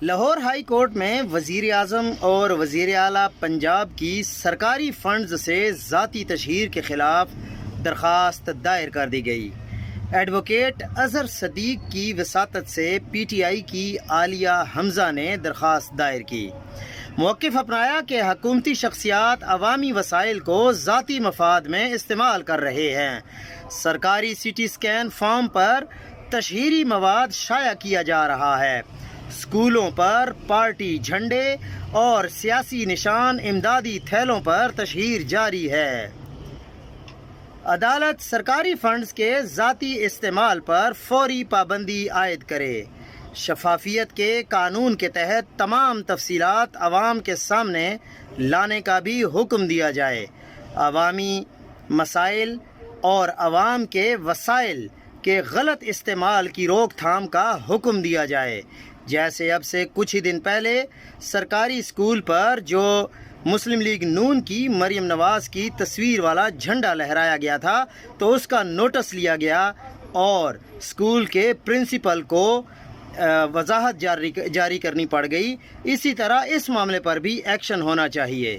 Lahore high court میں وزیر اعظم اور وزیر اعلیٰ پنجاب کی سرکاری فنڈز سے ذاتی تشہیر کے خلاف درخواست دائر کر دی گئی۔ ایڈوکیٹ اظہر صدیق کی وساطت سے پی ٹی آئی کی عالیہ حمزہ نے درخواست دائر کی۔ موقف اپنایا کہ حکومتی شخصیات عوامی وسائل کو ذاتی مفاد میں استعمال کر رہے ہیں۔ سرکاری سی ٹی اسکین فارم پر تشہیری مواد شائع کیا جا رہا ہے۔ اسکولوں پر پارٹی جھنڈے اور سیاسی نشان امدادی تھیلوں پر تشہیر جاری ہے۔ عدالت سرکاری فنڈز کے ذاتی استعمال پر فوری پابندی عائد کرے۔ شفافیت کے قانون کے تحت تمام تفصیلات عوام کے سامنے لانے کا بھی حکم دیا جائے۔ عوامی مسائل اور عوام کے وسائل کے غلط استعمال کی روک تھام کا حکم دیا جائے۔ جیسے اب سے کچھ ہی دن پہلے سرکاری اسکول پر جو مسلم لیگ نون کی مریم نواز کی تصویر والا جھنڈا لہرایا گیا تھا تو اس کا نوٹس لیا گیا اور اسکول کے پرنسپل کو وضاحت جاری کرنی پڑ گئی۔ اسی طرح اس معاملے پر بھی ایکشن ہونا چاہیے۔